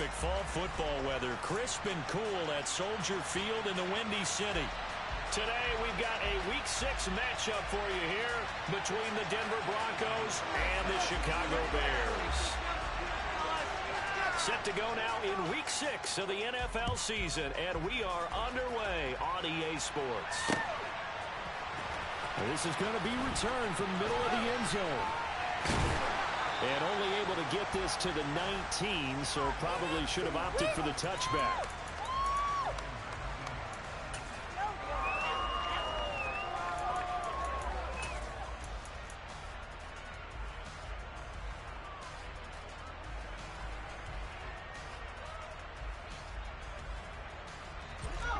perfect fall football weather. Crisp and cool at Soldier Field in the Windy City. Today, we've got a Week 6 matchup for you here between the Denver Broncos and the Chicago Bears. Set to go now in Week 6 of the NFL season, and we are underway on EA Sports. This is going to be returned from middle of the end zone. And only able to get this to the 19, so probably should have opted for the touchback.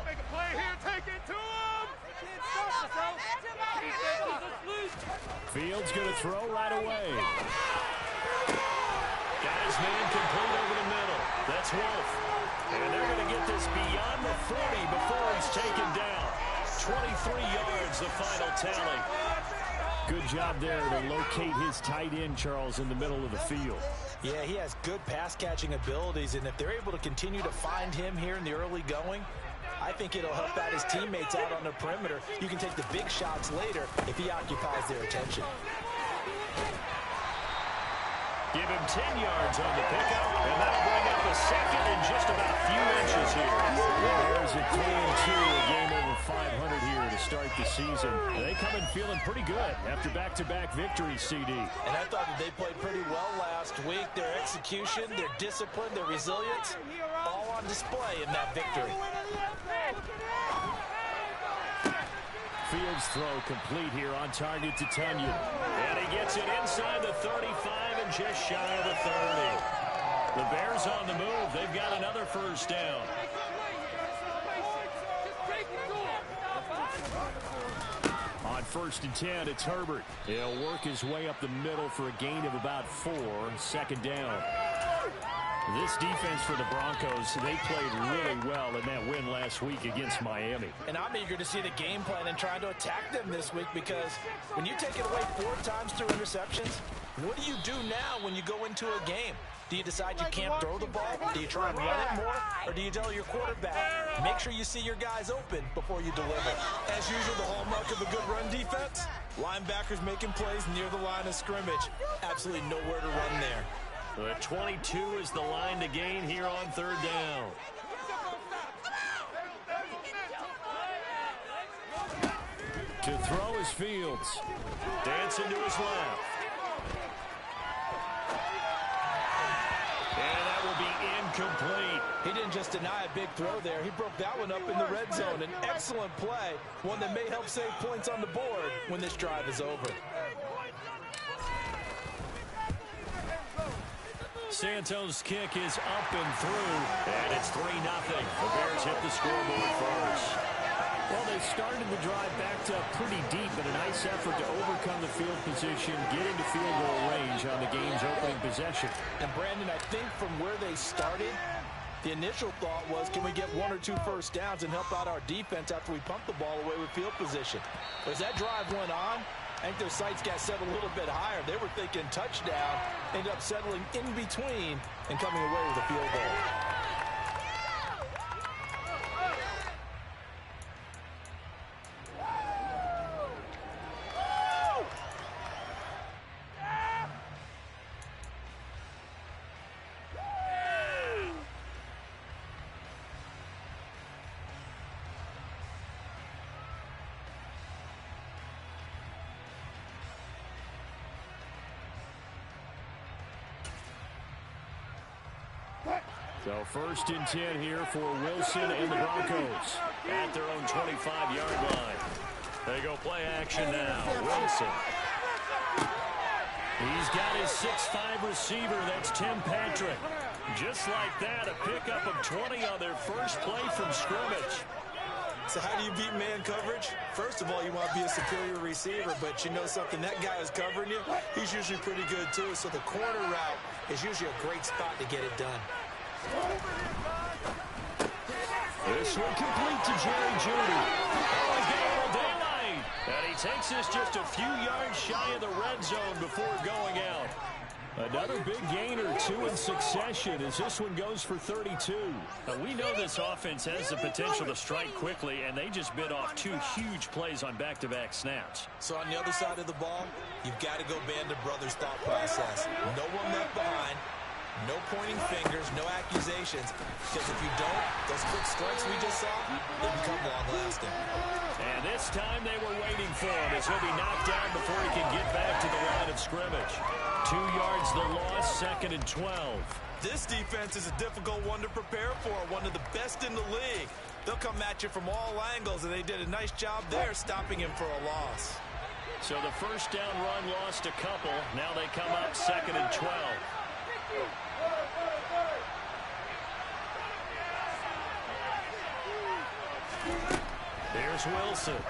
Make a play here, take it to him! Fields going to throw right away. Guys, man complete over the middle. That's Wolf. And they're going to get this beyond the 40 before it's taken down. 23 yards, the final tally. Good job there to locate his tight end, Charles, in the middle of the field. Yeah, he has good pass-catching abilities, and if they're able to continue to find him here in the early going, I think it'll help out his teammates out on the perimeter. You can take the big shots later if he occupies their attention. Give him 10 yards on the pickup, and that'll bring up a second in just about a few inches here. There's a 3-2, a game over 500 here to start the season. They come in feeling pretty good after back-to-back victories, CD. And I thought that they played pretty well last week. Their execution, their discipline, their resilience, all on display in that victory. Fields throw complete here on target to Tunyon. And he gets it inside the 35 and just shy of the 30. The Bears on the move. They've got another first down. On 1st and 10, it's Herbert. He'll work his way up the middle for a gain of about 4. Second down. This defense for the Broncos, they played really well in that win last week against Miami. And I'm eager to see the game plan and trying to attack them this week, because when you take it away 4 times through interceptions, what do you do now when you go into a game? Do you decide you can't throw the ball? Do you try and run it more? Or do you tell your quarterback, make sure you see your guys open before you deliver? As usual, the hallmark of a good run defense, linebackers making plays near the line of scrimmage. Absolutely nowhere to run there. The 22 is the line to gain here on 3rd down. To throw is Fields. Dancing to his left. And that will be incomplete. He didn't just deny a big throw there. He broke that one up in the red zone. An excellent play, one that may help save points on the board when this drive is over. Santos' kick is up and through, and it's 3-0. The Bears hit the scoreboard first. Well, they started the drive backed up pretty deep, but a nice effort to overcome the field position, get into field goal range on the game's opening possession. And, Brandon, I think from where they started, the initial thought was, can we get 1 or 2 first downs and help out our defense after we pump the ball away with field position? But as that drive went on, I think their sights got set a little bit higher. They were thinking touchdown, ended up settling in between and coming away with a field goal. So 1st and 10 here for Wilson and the Broncos. At their own 25-yard line. They go play action now. Wilson. He's got his 6'5" receiver. That's Tim Patrick. Just like that, a pickup of 20 on their first play from scrimmage. So how do you beat man coverage? First of all, you want to be a superior receiver, but you know something, that guy is covering you. He's usually pretty good too, so the corner route is usually a great spot to get it done. This one complete to Jerry Jeudy. Oh, he's got a little daylight. And he takes this just a few yards shy of the red zone before going out. Another big gainer, 2 in succession, as this one goes for 32. Now, we know this offense has the potential to strike quickly, and they just bit off 2 huge plays on back-to-back snaps. So on the other side of the ball, you've got to go Band of Brothers thought process. No one left behind. No pointing fingers, no accusations. Because if you don't, those quick strikes we just saw, they become long-lasting. And this time they were waiting for him as he'll be knocked down before he can get back to the line of scrimmage. 2 yards the loss, 2nd and 12. This defense is a difficult one to prepare for, one of the best in the league. They'll come at you from all angles, and they did a nice job there stopping him for a loss. So the first down run lost a couple. Now they come up 2nd and 12. There's Wilson.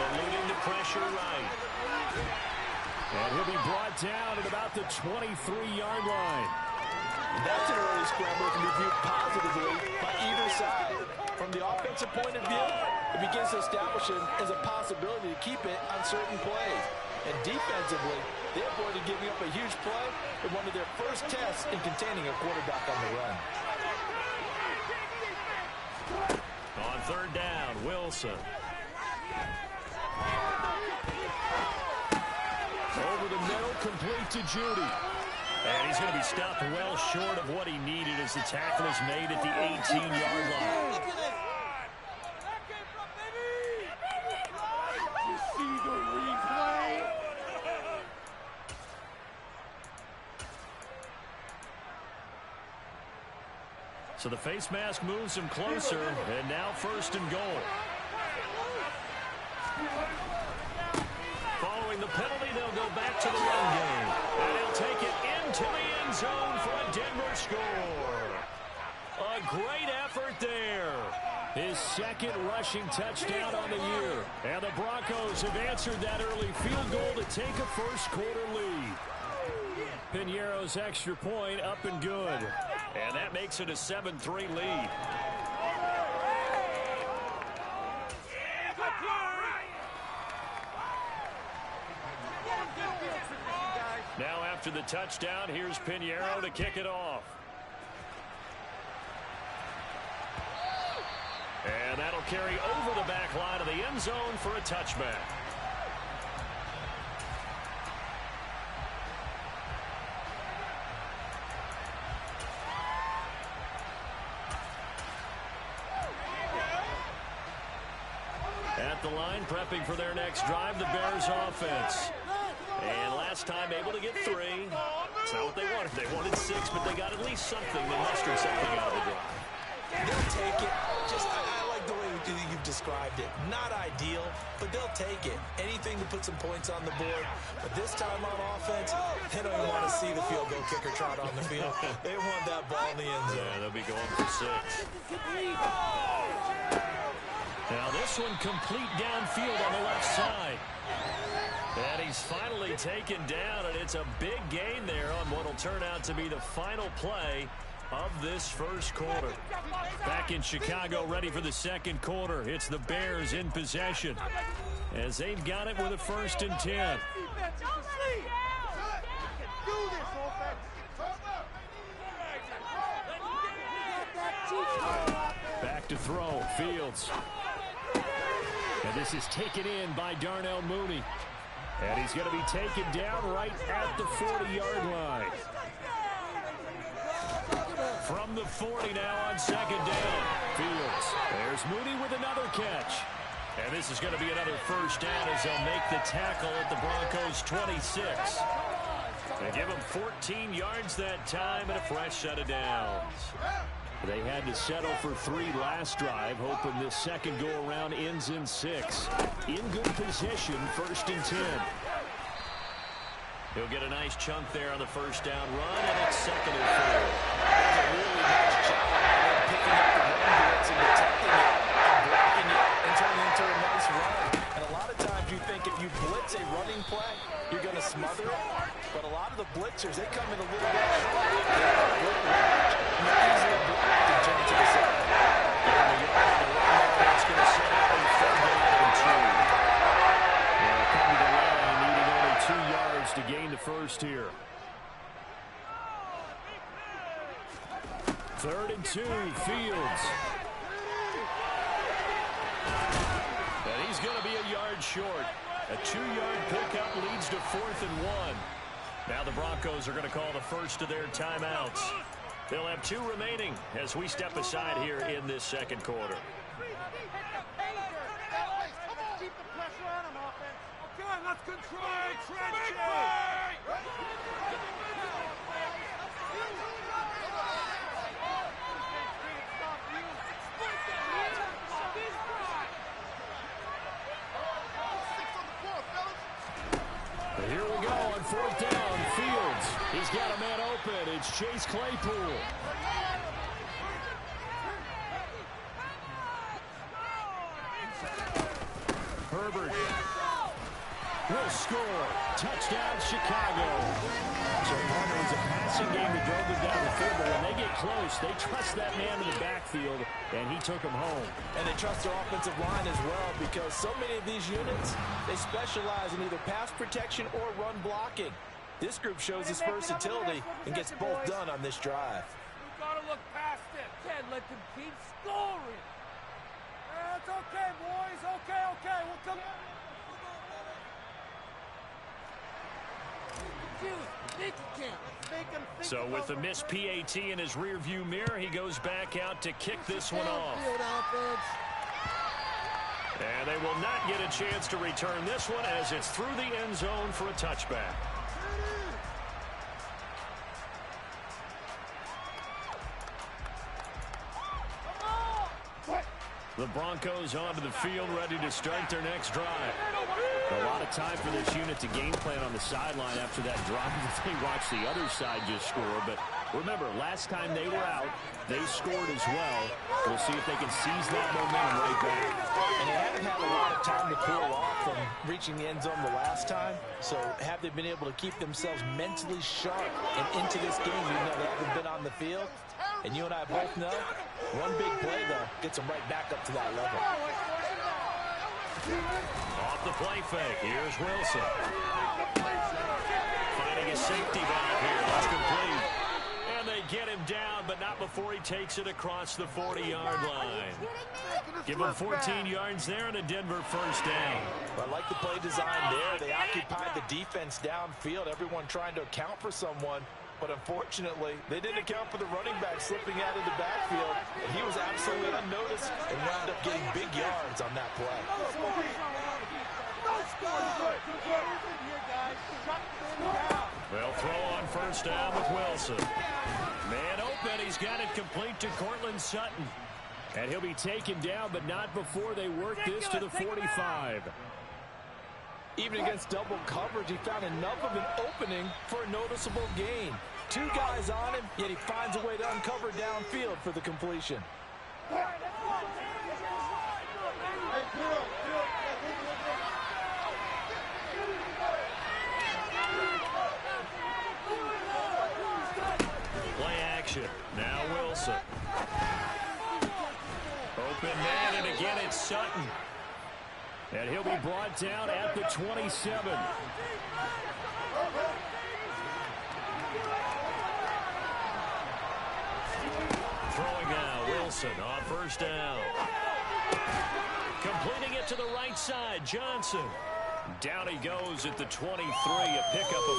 Eluding the pressure right. And he'll be brought down at about the 23-yard line. That's an early scramble that can be viewed positively by either side. From the offensive point of view, it begins to establish it as a possibility to keep it on certain plays. And defensively, they avoided giving up a huge play in one of their first tests in containing a quarterback on the run. On 3rd down, Wilson. Over the middle, complete to Judy. And he's going to be stopped well short of what he needed as the tackle is made at the 18-yard line. So the face mask moves him closer, and now 1st and goal. Following the penalty, they'll go back to the run game. And he'll take it into the end zone for a Denver score. A great effort there. His 2nd rushing touchdown on the year. And the Broncos have answered that early field goal to take a first-quarter lead. Piñeiro's extra point up and good. And that makes it a 7-3 lead. Now after the touchdown, here's Piñeiro to kick it off. And that'll carry over the back line of the end zone for a touchback. At the line, prepping for their next drive, the Bears offense. And last time able to get 3. It's not what they wanted. They wanted 6, but they got at least something. They mustered something out of the drive. They'll take it. I like the way you've described it. Not ideal, but they'll take it. Anything to put some points on the board. But this time on offense, they don't even want to see the field goal kicker trot on the field. They want that ball in the end zone. Yeah, they'll be going for 6. Now this one complete downfield on the left side. And he's finally taken down, and it's a big gain there on what will turn out to be the final play of this first quarter. Back in Chicago, ready for the 2nd quarter. It's the Bears in possession as they've got it with a 1st and 10. Back to throw, Fields. And this is taken in by Darnell Mooney. And he's going to be taken down right at the 40-yard line. From the 40 now on 2nd down. Fields. There's Mooney with another catch. And this is going to be another 1st down as they'll make the tackle at the Broncos' 26. They give him 14 yards that time and a fresh set of downs. They had to settle for 3 last drive, hoping this second go-around ends in 6. In good position, 1st and 10. He'll get a nice chunk there on the 1st down run, and it's 2nd and 4. That's a really nice job of picking up the run blitz and protecting it and blocking it and turning it into a nice run. And a lot of times you think if you blitz a running play, you're going to smother it. But a lot of the blitzers, they come in a little bit high. They have a good range, and they're easily blocked and turn to the side. And the yard on the run there, it's going to set up a 3rd down and 2. They'll come to the line, needing only 2 yards 3rd and 2, Fields. And he's going to be a yard short. A 2-yard pickup leads to 4th and 1. Now the Broncos are going to call the first of their timeouts. They'll have 2 remaining as we step aside here in this second quarter. Keep the pressure on him, offense. Okay, let's control trenches. Here we go on 4th down. Fields. He's got a man open. It's Chase Claypool. Herbert will score. Touchdown, Chicago. So, partner, it was a passing game that drove them down the field, but when they get close, they trust that man in the backfield, and he took him home. And they trust their offensive line as well, because so many of these units, they specialize in either pass protection or run blocking. This group shows its versatility and gets both done on this drive. We gotta look past it. Can't let them keep scoring. It's okay, boys. Okay. We'll come. So with the missed PAT in his rearview mirror, he goes back out to kick this one off. And they will not get a chance to return this one as it's through the end zone for a touchback. The Broncos onto the field, ready to start their next drive. A lot of time for this unit to game plan on the sideline after that drive. They watched the other side just score. But remember, last time they were out, they scored as well. We'll see if they can seize that momentum right back. And they haven't had a lot of time to cool off from reaching the end zone the last time. So have they been able to keep themselves mentally sharp and into this game, even though they haven't been on the field? And you and I both know, one big play, though, gets them right back up to that level. Off the play fake, here's Wilson. Finding a safety valve here, that's complete. And they get him down, but not before he takes it across the 40-yard line. Give him 14 yards there and a Denver first down. I like the play design there. They occupied the defense downfield, everyone trying to account for someone. But unfortunately, they didn't account for the running back slipping out of the backfield. And he was absolutely unnoticed and wound up getting big yards on that play. They'll throw on first down with Wilson. Man open, he's got it complete to Cortland Sutton. And he'll be taken down, but not before they work this to the 45. Even against double coverage, he found enough of an opening for a noticeable gain. 2 guys on him, yet he finds a way to uncover downfield for the completion. Play action. Now Wilson. Open man, and again it's Sutton. And he'll be brought down at the 27. Throwing now, Wilson on first down. Completing it to the right side, Johnson. Down he goes at the 23, a pickup of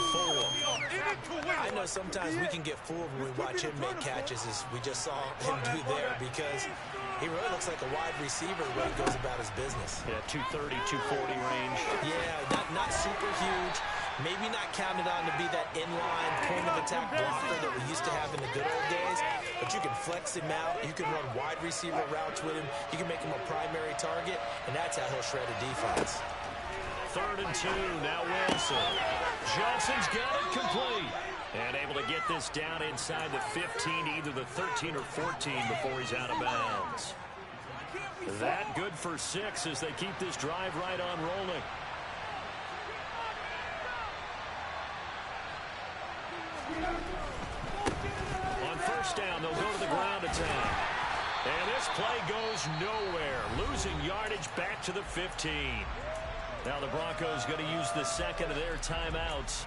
4. I know sometimes we can get fooled when we watch him make catches, as we just saw him do there, because he really looks like a wide receiver when he goes about his business. Yeah, 230, 240 range. Yeah, not super huge. Maybe not counted on to be that inline point-of-attack blocker that we used to have in the good old days, but you can flex him out. You can run wide receiver routes with him. You can make him a primary target, and that's how he'll shred a defense. 3rd and 2, now Wilson. Johnson's got it complete. And able to get this down inside the 15, either the 13 or 14 before he's out of bounds. That good for 6 as they keep this drive right on rolling. On first down, they'll go to the ground attack. And this play goes nowhere. Losing yardage back to the 15. Now the Broncos going to use the second of their timeouts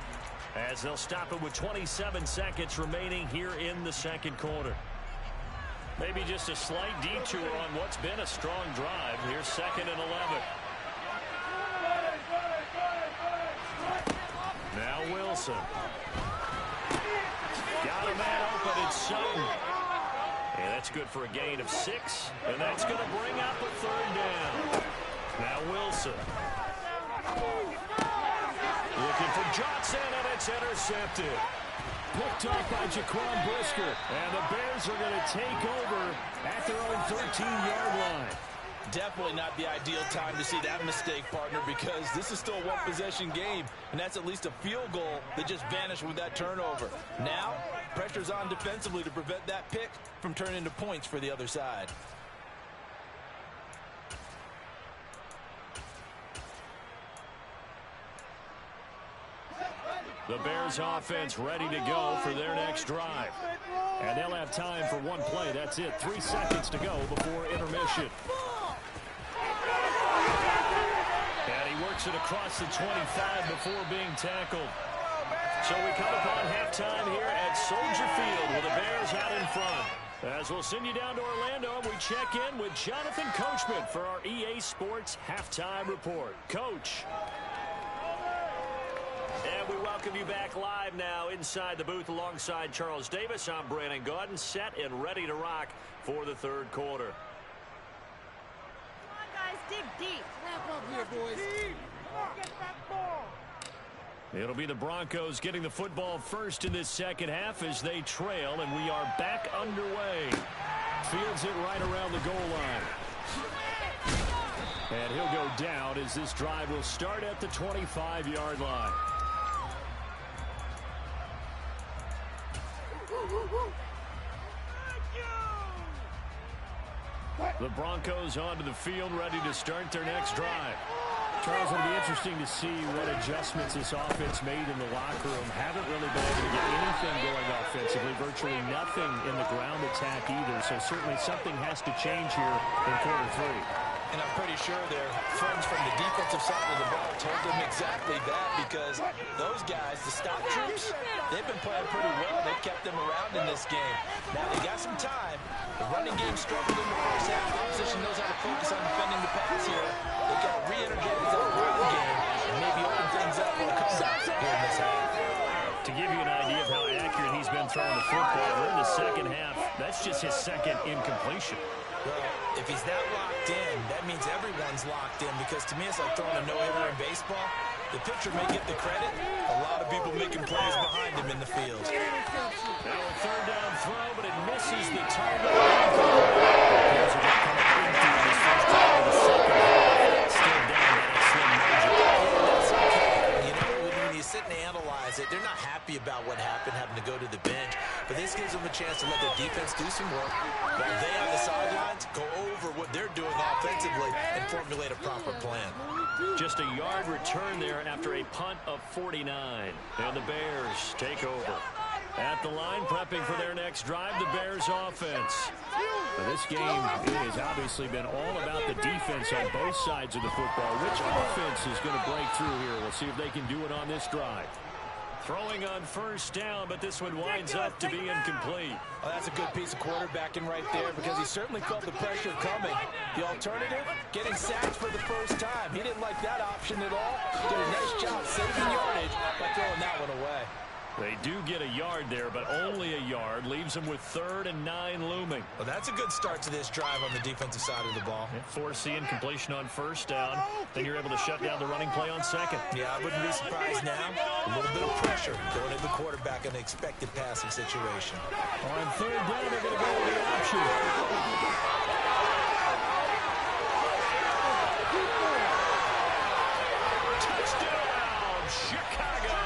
as they'll stop it with 27 seconds remaining here in the second quarter. Maybe just a slight detour on what's been a strong drive. Here's 2nd and 11. Now Wilson. Got a man open. It's Sutton. And that's good for a gain of 6. And that's going to bring up a 3rd down. Now Wilson. Looking for Johnson, and it's intercepted. Picked off by Jaquan Brisker. And the Bears are going to take over at their own 13-yard line. Definitely not the ideal time to see that mistake, partner, because this is still a one-possession game, and that's at least a field goal that just vanished with that turnover. Now, pressure's on defensively to prevent that pick from turning into points for the other side. The Bears offense ready to go for their next drive. And they'll have time for one play. That's it. 3 seconds to go before intermission. And he works it across the 25 before being tackled. So we come upon halftime here at Soldier Field with the Bears out in front. As we'll send you down to Orlando, we check in with Jonathan Coachman for our EA Sports Halftime Report. Coach. And we welcome you back live now inside the booth alongside Charles Davis. I'm Brandon Gaudin, set and ready to rock for the 3rd quarter. Come on, guys, dig deep. Wrap up here, boys. Get that ball. It'll be the Broncos getting the football first in this second half as they trail, and we are back underway. Fields it right around the goal line. And he'll go down as this drive will start at the 25-yard line. The Broncos onto the field, ready to start their next drive. Charles, it'll be interesting to see what adjustments this offense made in the locker room. Haven't really been able to get anything going offensively, virtually nothing in the ground attack either. So certainly something has to change here in quarter 3. And I'm pretty sure their friends from the defensive side of the ball told them exactly that, because those guys, the stop troops, they've been playing pretty well. They've kept them around in this game. Now they got some time. The running game struggled in the first half. The opposition knows how to focus on defending the pass here. They've got to re-energize that running game and maybe open things up for a comeback here in this half. To give you an idea of how accurate he's been throwing the football, we're in the second half. That's just his 2nd incompletion. Well, if he's that locked in, that means everyone's locked in, because to me it's like throwing a no-hitter in baseball. The pitcher may get the credit. A lot of people making plays behind him in the field. Now a 3rd down throw, but it misses the target. Here's a guy coming into his first drive of the second half. Still down by a slim margin. That's okay. You know, when you sit and analyze it, they're not happy about what happened, having to go to the bench. But this gives them a chance to let their defense do some work, while they on the sidelines go over what they're doing offensively and formulate a proper plan. Just a yard return there after a punt of 49. And the Bears take over. At the line, prepping for their next drive, the Bears offense. Now, this game has obviously been all about the defense on both sides of the football. Which offense is going to break through here? We'll see if they can do it on this drive. Throwing on 1st down, but this one winds up to be incomplete. Well, that's a good piece of quarterbacking right there, because he certainly felt the pressure coming. The alternative, getting sacked for the first time. He didn't like that option at all. Did a nice job saving yardage by throwing that one away. They do get a yard there, but only a yard. Leaves them with 3rd and 9 looming. Well, that's a good start to this drive on the defensive side of the ball. Force the incompletion on 1st down. Then you're able to shut down the running play on 2nd. Yeah, I wouldn't be surprised now. A little bit of pressure going at the quarterback in an expected passing situation. On 3rd down, they're going to go with the option. Touchdown, Chicago!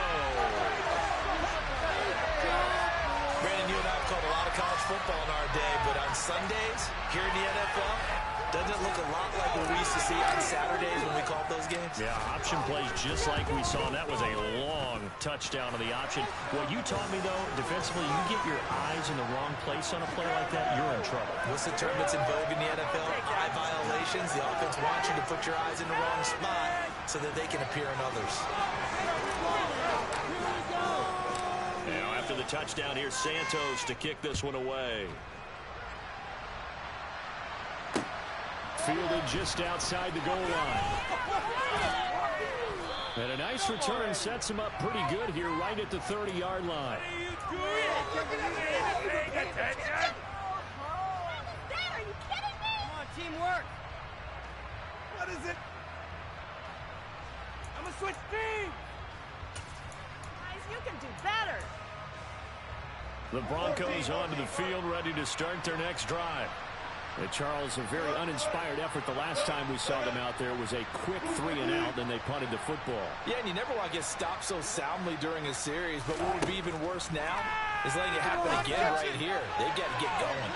Brandon, you and I have called a lot of college football in our day, but on Sundays, here in the NFL, doesn't it look a lot like what we used to see on Saturdays when we called those games? Yeah, option plays just like we saw. That was a long touchdown on the option. What you taught me, though, defensively, you get your eyes in the wrong place on a play like that, you're in trouble. What's the term that's in vogue in the NFL? Eye violations. The offense wants you to put your eyes in the wrong spot so that they can appear in others. Now, after the touchdown, here's Santos to kick this one away. Fielded just outside the goal line. And a nice return sets him up pretty good here right at the 30-yard line. Are you kidding me? Come on, teamwork. What is it? I'm gonna switch teams. Guys, you can do better. The Broncos onto the field, ready to start their next drive. Charles, a very uninspired effort the last time we saw them out there was a quick 3-and-out, then they punted the football. Yeah, and you never want to get stopped so soundly during a series, but what would be even worse now is letting it happen again right here. They've got to get going.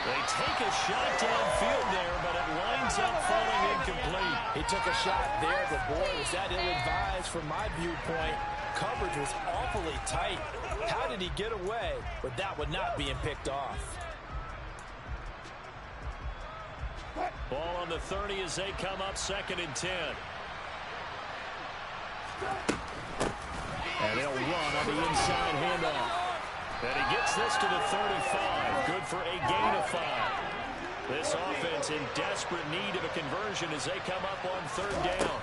They take a shot downfield there, but it winds up falling incomplete. He took a shot there, but boy, was that ill-advised from my viewpoint. Coverage was awfully tight. How did he get away with that one not being picked off? Ball on the 30 as they come up 2nd and 10. And they'll run on the inside handoff. And he gets this to the 35. Good for a gain of 5. This offense in desperate need of a conversion as they come up on 3rd down.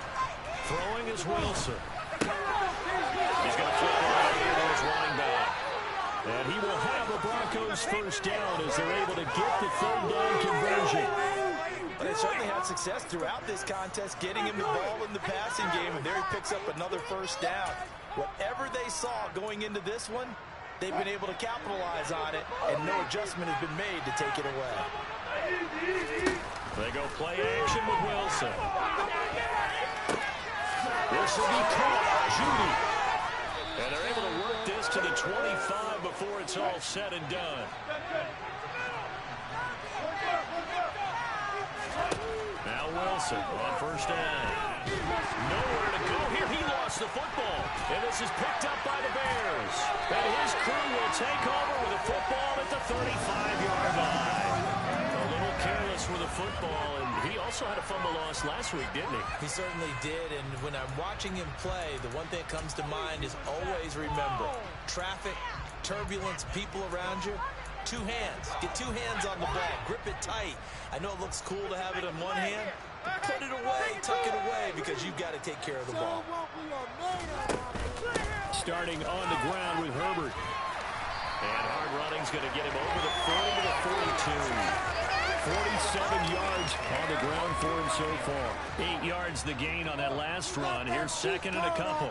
Throwing is Wilson. He's going to flip it out here to his running back. And he will have the Broncos first down as they're able to get the 3rd down conversion. But they certainly had success throughout this contest, getting him the ball in the passing game, and there he picks up another first down. Whatever they saw going into this one, they've been able to capitalize on it, and no adjustment has been made to take it away. They go play action with Wilson. This will be caught. Judy. And they're able to work this to the 25 before it's all said and done. Now Wilson on first down. Nowhere to go here. He lost the football. And this is picked up by the Bears. And his crew will take over with a football at the 35-yard line. A little careless with the football, and he also had a fumble loss last week, didn't he? He certainly did, and when I'm watching him play, the one thing that comes to mind is always remember, traffic, turbulence, people around you, 2 hands. Get 2 hands on the ball. Grip it tight. I know it looks cool to have it in one hand, but put it away, tuck it away, because you've got to take care of the ball. Starting on the ground with Herbert. And hard running's going to get him over the 40 to the 42. 47 yards on the ground for him so far. 8 yards the gain on that last run. Here's 2nd and a couple.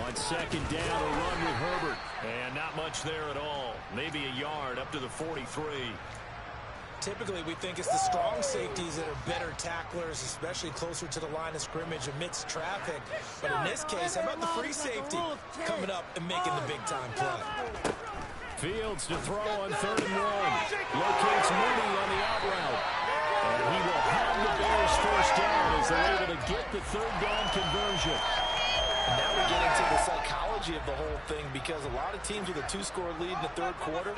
On 2nd down, a run with Herbert. And not much there at all. Maybe a yard up to the 43. Typically, we think it's the strong safeties that are better tacklers, especially closer to the line of scrimmage amidst traffic. But in this case, how about the free safety coming up and making the big-time play? Fields to throw on 3rd and 1. Locates Mooney on the out route. And he will have the Bears first down as they're able to get the 3rd down conversion. And now we get into the psychology of the whole thing, because a lot of teams with a 2-score lead in the 3rd quarter,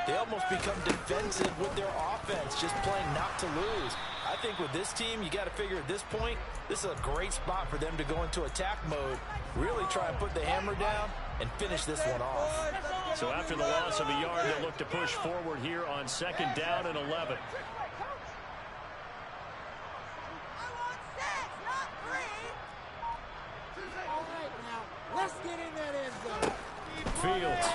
they almost become defensive with their offense, just playing not to lose. I think with this team, you got to figure at this point, this is a great spot for them to go into attack mode, really try and put the hammer down and finish this one off. So after the loss of a yard, they'll look to push forward here on 2nd down and 11. Let's get in that end zone. Fields.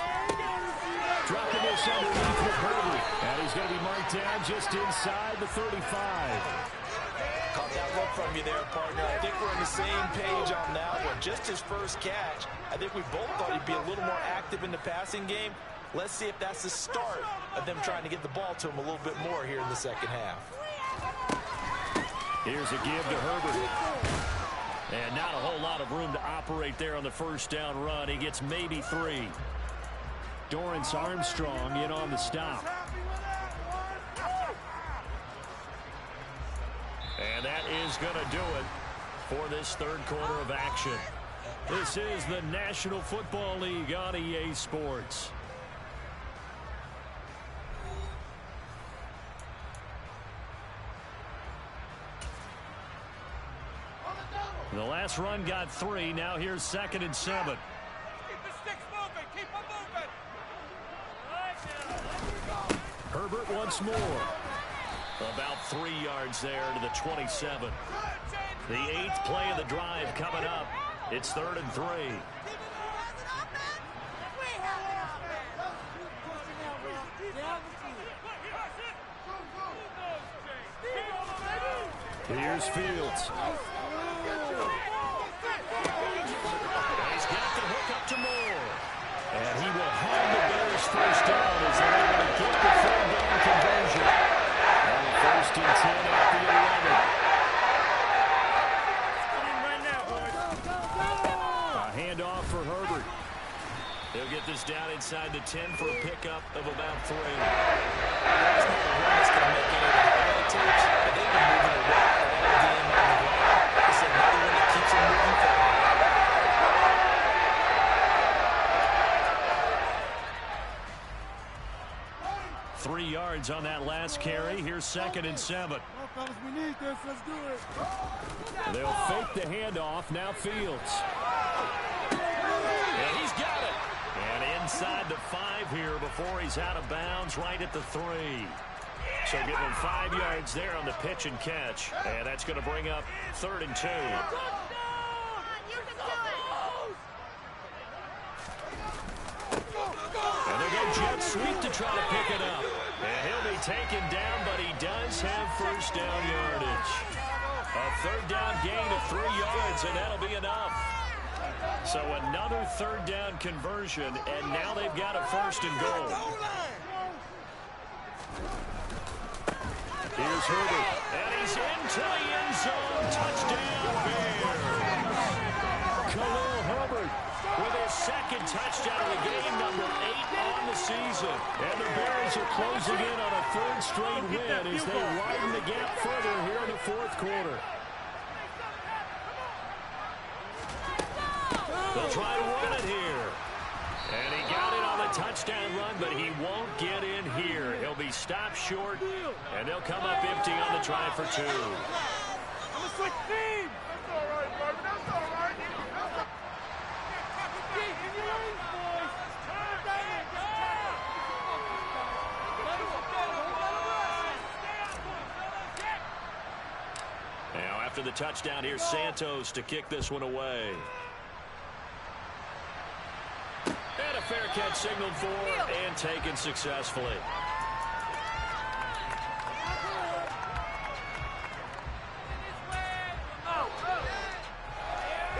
Dropping this underneath with Herbert. And he's going to be marked down just inside the 35. Caught that look from you there, partner. I think we're on the same page on that one. Just his first catch. I think we both thought he'd be a little more active in the passing game. Let's see if that's the start of them trying to get the ball to him a little bit more here in the 2nd half. Here's a give to Herbert. And not a whole lot of room to operate there on the first down run. He gets maybe 3. Dorrance Armstrong in on the stop. And that is going to do it for this 3rd quarter of action. This is the National Football League on EA Sports. The last run got 3. Now here's 2nd and 7. Keep the sticks moving. Keep them moving. Herbert once more. About 3 yards there to the 27. The 8th play of the drive coming up. It's 3rd and 3. Here's Fields. He's got the hook up to Moore. And he will have the Bears first down as they're able to get the 3rd down conversion. And 1st and 10 at the 11. A handoff for Herbert. He'll get this down inside the 10 for a pickup of about 3. There's not one that's going to make any of the highlight tapes, but they've been moving the rock all game on the ground. It's another one that keeps them moving forward. 3 yards on that last carry. Here's 2nd and 7. We need this. Let's do it. They'll fake the handoff. Now Fields. And he's got it. And inside the 5 here before he's out of bounds right at the 3. So give him 5 yards there on the pitch and catch. And that's going to bring up 3rd and 2. And they'll go jet sweep to try to pick it up. And he'll be taken down, but he does have first down yardage. A 3rd down gain of 3 yards, and that'll be enough. So another 3rd down conversion, and now they've got a 1st and goal. Here's Herbert, and he's into the end zone. Touchdown, Bears. Khalil Herbert with his 2nd touchdown of the game, number 8 on the season. And the Bears are closing in on a 3rd straight win as they widen the gap further here in the 4th quarter. They'll try to run it here. And he got it on the touchdown run, but he won't get in here. He'll be stopped short, and they'll come up empty on the try for 2. I'm a switch team. That's all right, baby. That's all right. Now, after the touchdown, here's Santos to kick this one away. And a fair catch signaled for and taken successfully.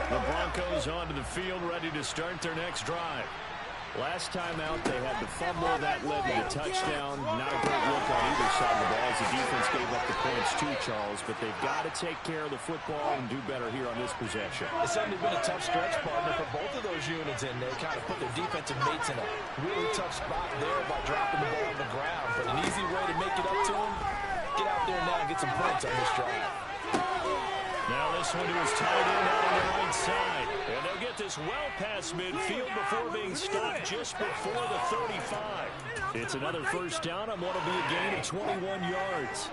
The Broncos onto the field, ready to start their next drive. Last time out, they had the fumble that led to the touchdown. Not a great look on either side of the ball as the defense gave up the points too, Charles. But they've got to take care of the football and do better here on this possession. It's certainly been a tough stretch, partner, for both of those units, and they kind of put their defensive mates in a really tough spot there by dropping the ball on the ground. But an easy way to make it up to them, get out there now and get some points on this drive. Now this one to his tight end out on the right side. And they'll get this well past midfield before being stopped just before the 35. It's another 1st down on what will be a gain of 21 yards.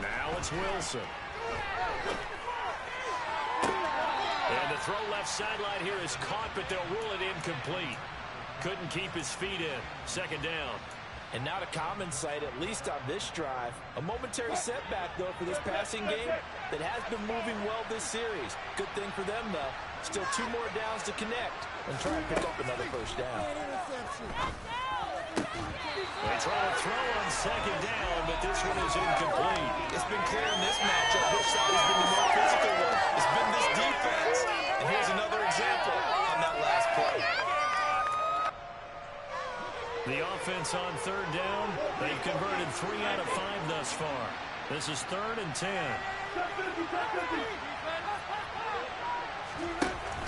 Now it's Wilson. And the throw left sideline here is caught, but they'll rule it incomplete. Couldn't keep his feet in. 2nd down. And not a common sight, at least on this drive. A momentary setback, though, for this passing game that has been moving well this series. Good thing for them, though. Still 2 more downs to connect and try and pick up another 1st down. They try to throw on 2nd down, but this one is incomplete. It's been clear in this matchup which side has been the more physical one. It's been this defense. And here's another example on that last play. The offense on 3rd down, they've converted 3 out of 5 thus far. This is 3rd and 10.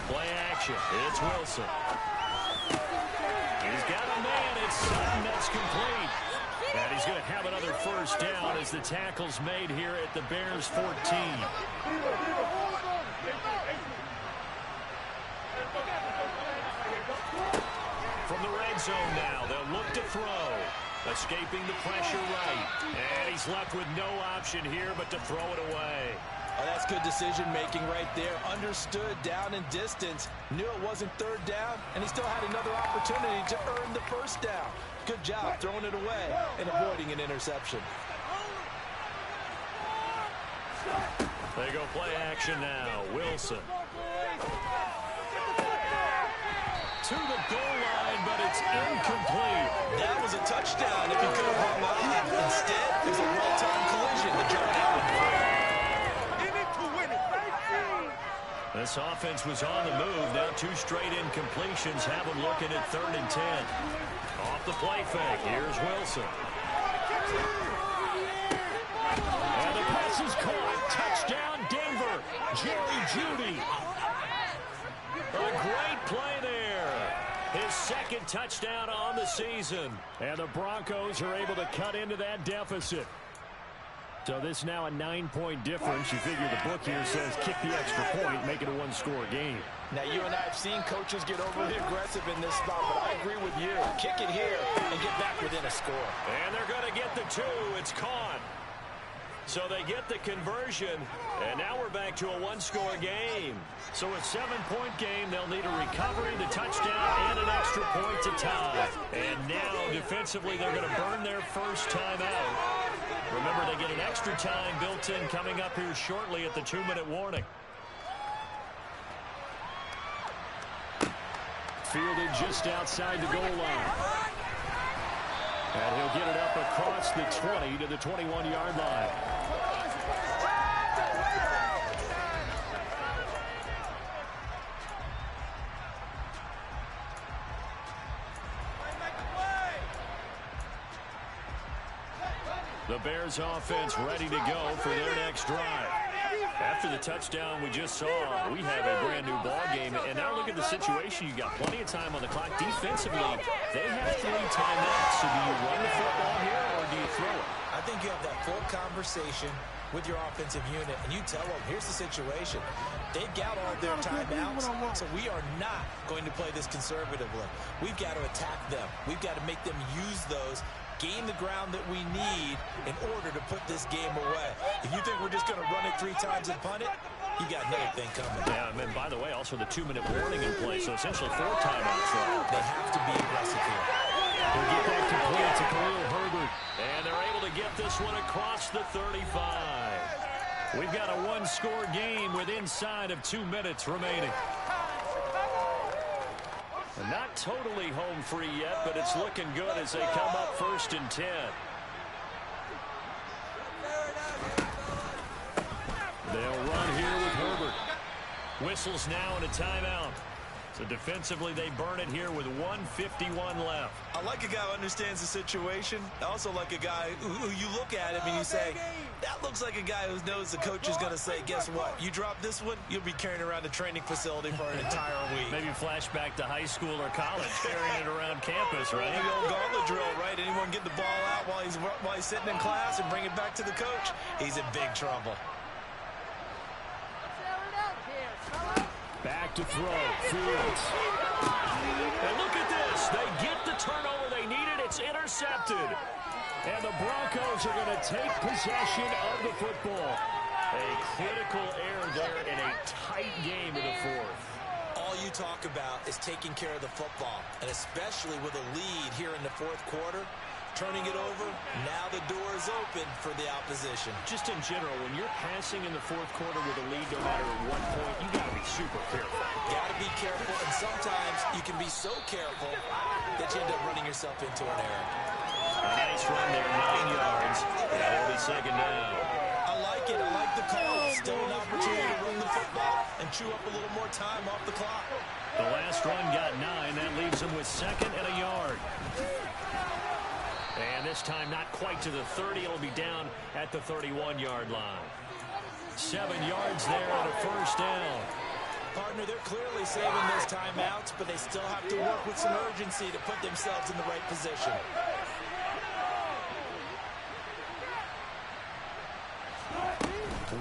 Play action. It's Wilson. He's got a man. It's Sutton. That's complete. And he's going to have another 1st down as the tackle's made here at the Bears 14. From the red zone now, they'll look to throw. Escaping the pressure right. And he's left with no option here but to throw it away. Oh, that's good decision-making right there. Understood down and distance. Knew it wasn't third down, and he still had another opportunity to earn the first down. Good job throwing it away and avoiding an interception. They go play action now. Wilson. To the goal line, but it's incomplete. That was a touchdown if he could have hung on. Instead, it was a well-timed collision to Jordan Allen. This offense was on the move. Now 2 straight incompletions have them looking at 3rd and 10. Off the play fake. Here's Wilson. And the pass is caught. Touchdown, Denver. Jerry Jeudy. A great play there. His 2nd touchdown on the season. And the Broncos are able to cut into that deficit. So this is now a 9-point difference. You figure the book here says kick the extra point, make it a 1-score game. Now, you and I have seen coaches get overly aggressive in this spot, but I agree with you. Kick it here and get back within a score. And they're going to get the 2. It's caught. So they get the conversion, and now we're back to a 1-score game. So a 7-point game, they'll need a recovery, the touchdown, and an extra point to tie. And now, defensively, they're going to burn their first time out. Remember, they get an extra time built in coming up here shortly at the 2-minute warning. Fielded just outside the goal line. And he'll get it up across the 20 to the 21-yard line. The Bears offense ready to go for their next drive. After the touchdown we just saw, we have a brand new ball game. And now look at the situation. You got plenty of time on the clock. Defensively, they have 3 timeouts. So do you run the football here or do you throw it? I think you have that full conversation with your offensive unit, and you tell them, here's the situation. They've got all their timeouts, so we are not going to play this conservatively. We've got to attack them. We've got to make them use those, gain the ground that we need in order to put this game away. If you think we're just going to run it 3 times and punt it, you got another thing coming. Yeah, and by the way, also the 2-minute warning in play, so essentially 4 timeouts. They have to be aggressive here. They'll get back to play to Khalil Herbert, and they're able to get this one across the 35. We've got a 1-score game with inside of 2 minutes remaining. And not totally home free yet, but it's looking good as they come up 1st and 10. They'll run here with Herbert. Whistles now and a timeout. So defensively, they burn it here with 1:51 left. I like a guy who understands the situation. I also like a guy who you look at him and you say, that looks like a guy who knows the coach is going to say, guess what? You drop this one, you'll be carrying around a training facility for an entire week. Maybe flashback to high school or college, carrying it around campus, right? The old gauntlet drill, right? Anyone get the ball out while he's sitting in class and bring it back to the coach? He's in big trouble. Back to throw. Fields. And look at this. They get the turnover they needed. It's intercepted. And the Broncos are going to take possession of the football. A critical error there in a tight game in the 4th. All you talk about is taking care of the football, and especially with a lead here in the 4th quarter. Turning it over, now the door is open for the opposition. Just in general, when you're passing in the 4th quarter with a lead, no matter at what point, you got to be super careful. Got to be careful, and sometimes you can be so careful that you end up running yourself into an error. A nice run there, 9 yards. That'll be 2nd down. I like it. I like the call. Still an opportunity to run the football and chew up a little more time off the clock. The last run got 9. That leaves them with 2nd and a yard. And this time not quite to the 30. It'll be down at the 31-yard line. 7 yards there on a 1st down. Partner, they're clearly saving those timeouts, but they still have to work with some urgency to put themselves in the right position.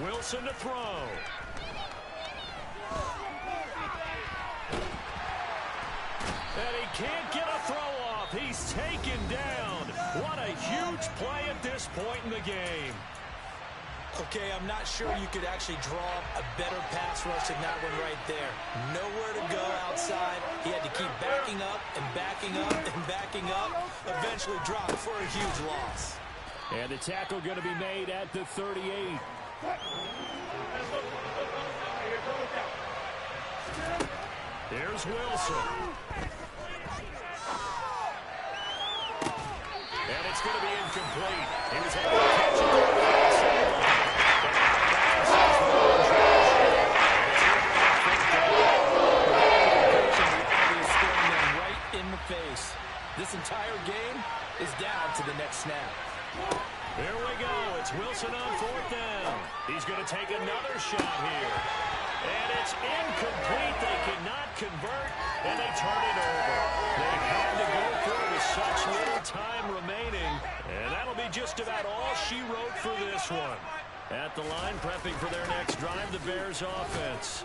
Wilson to throw. And he can't get a throw off. He's taken down. What a huge play at this point in the game. Okay, I'm not sure you could actually draw a better pass rush than that one right there. Nowhere to go outside. He had to keep backing up and backing up and backing up. Eventually dropped for a huge loss. And the tackle going to be made at the 38. Here's Wilson. And it's going to be incomplete. He was able to catch it there on the sideline. Staring them right in the face. This entire game is down to the next snap. Here we go. It's Wilson on 4th down. He's going to take another shot here. And it's incomplete. They cannot convert, and they turn it over. They had to go for it with such little time remaining, and that'll be just about all she wrote for this one. At the line, prepping for their next drive, the Bears offense.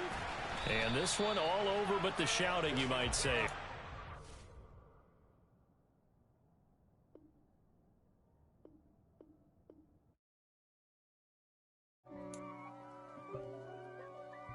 And this one all over but the shouting, you might say.